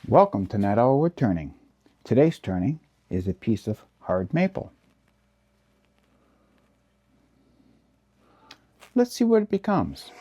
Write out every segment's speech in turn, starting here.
Welcome to Night Owl Woodturning. Today's turning is a piece of hard maple. Let's see what it becomes.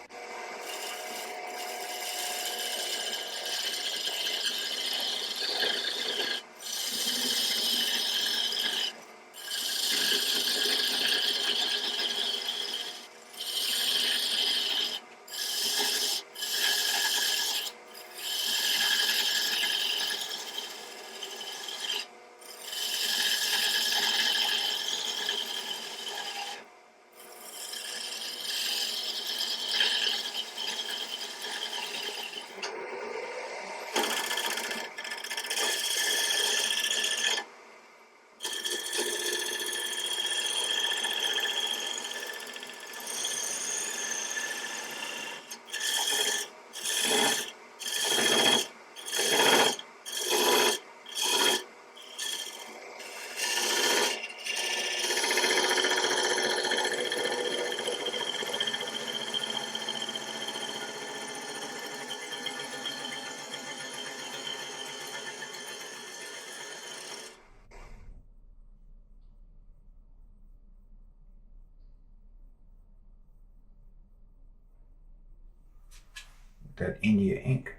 That India ink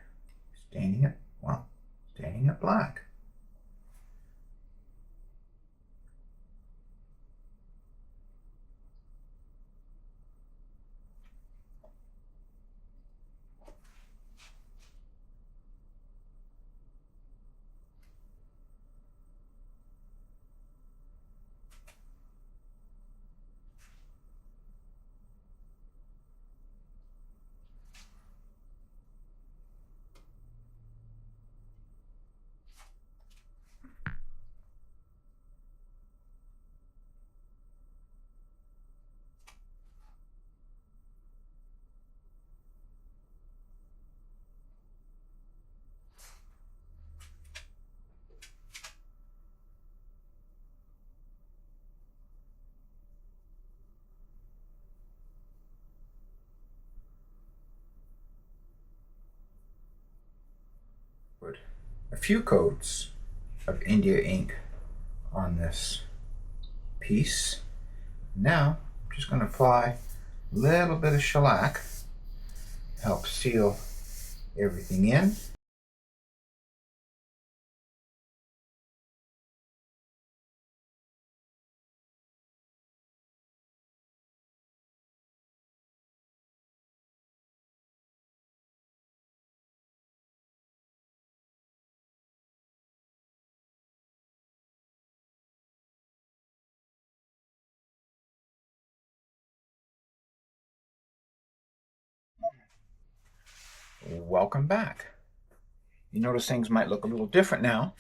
staining it black. Put a few coats of India ink on this piece. Now I'm just going to apply a little bit of shellac to help seal everything in. Welcome back. You notice things might look a little different now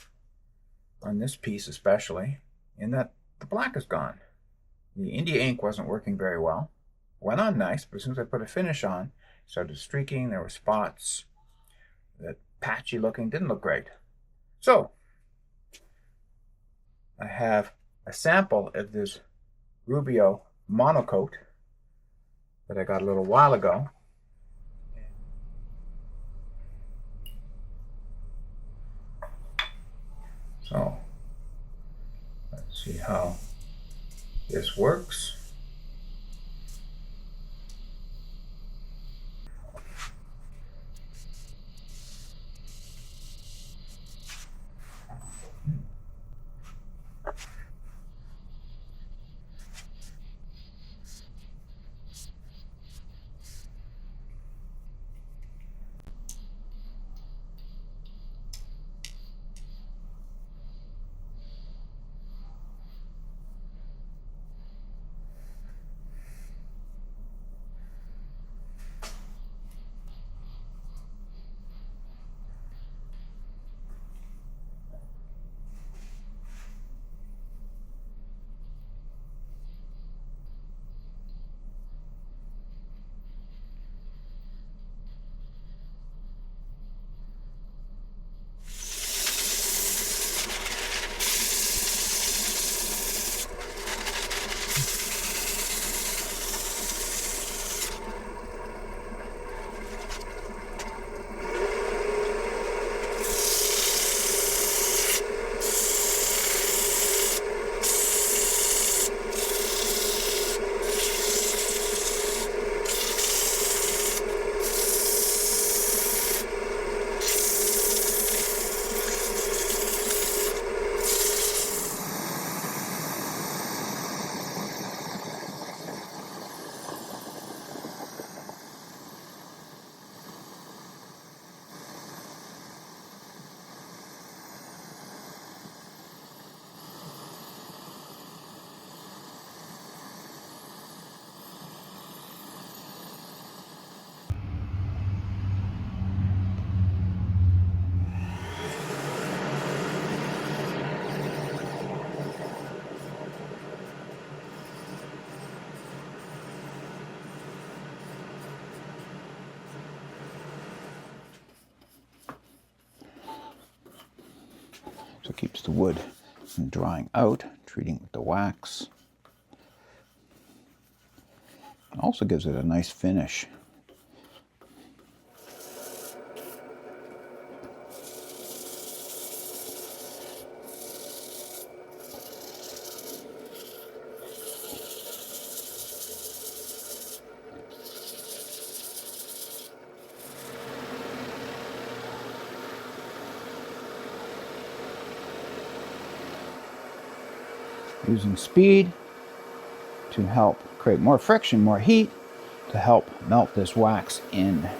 on this piece, especially in that the black is gone. The India ink wasn't working very well. Went on nice, but as soon as I put a finish on, it started streaking. There were spots that patchy looking, didn't look great. So I have a sample of this Rubio monocoat that I got a little while ago. So let's see how this works. So it keeps the wood from drying out, treating with the wax. It also gives it a nice finish. Using speed to help create more friction, more heat, to help melt this wax in.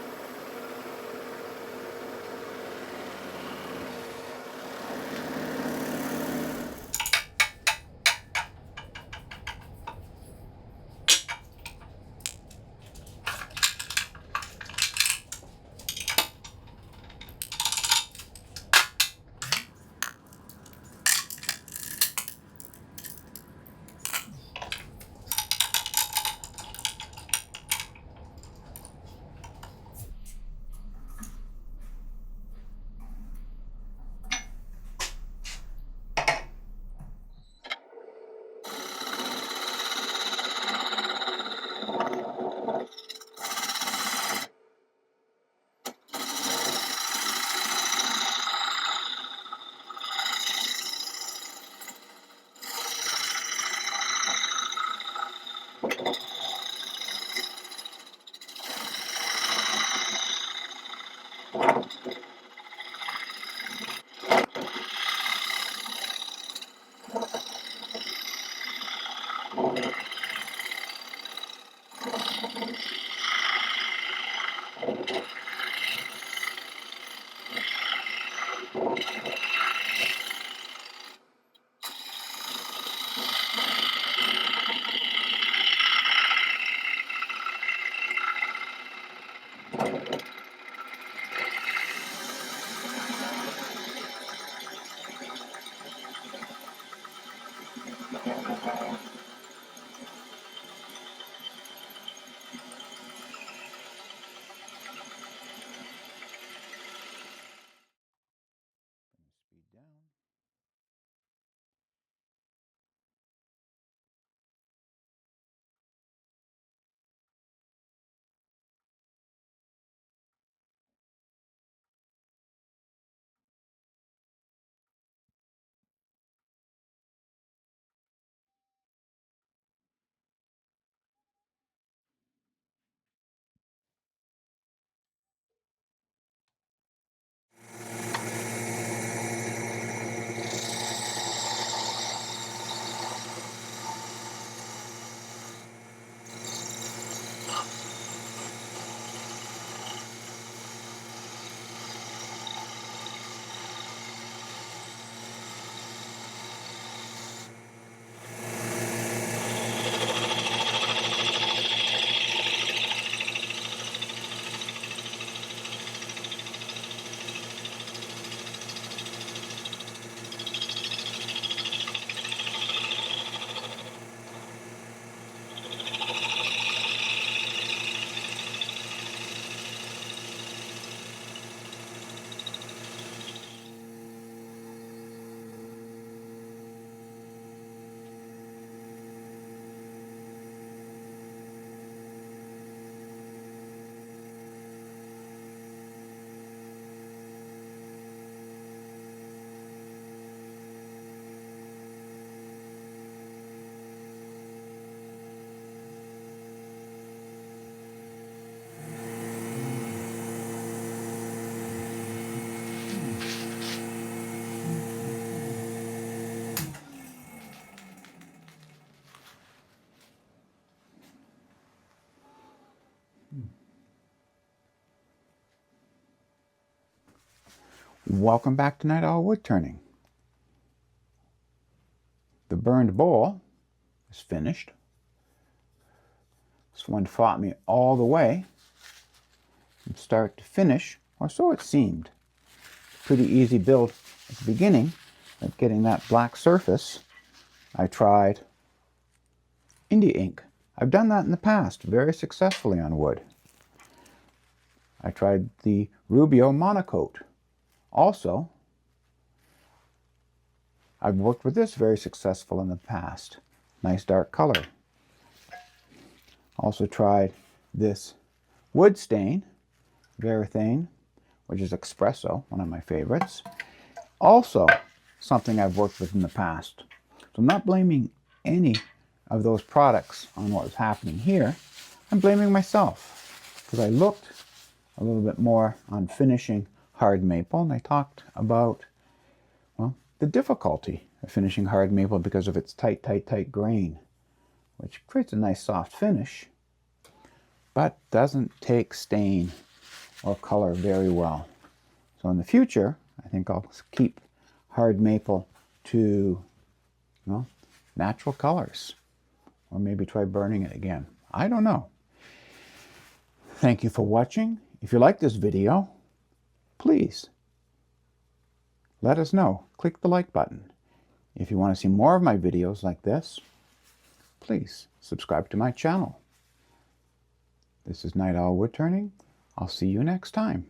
Welcome back to Night Owl Woodturning. The burned bowl is finished. This one fought me all the way from start to finish, or so it seemed. Pretty easy build at the beginning, but getting that black surface, I tried India ink. I've done that in the past very successfully on wood. I tried the Rubio monocoat. Also, I've worked with this very successful in the past. Nice dark color. Also tried this wood stain, Varathane, which is espresso, one of my favorites. Also something I've worked with in the past. So I'm not blaming any of those products on what was happening here. I'm blaming myself because I looked a little bit more on finishing hard maple, and I talked about, well, the difficulty of finishing hard maple because of its tight grain, which creates a nice soft finish, but doesn't take stain or color very well. So in the future, I think I'll keep hard maple to, well, natural colors, or maybe try burning it again. I don't know. Thank you for watching. If you like this video, please let us know. Click the like button. If you want to see more of my videos like this, please subscribe to my channel. This is Night Owl Woodturning. I'll see you next time.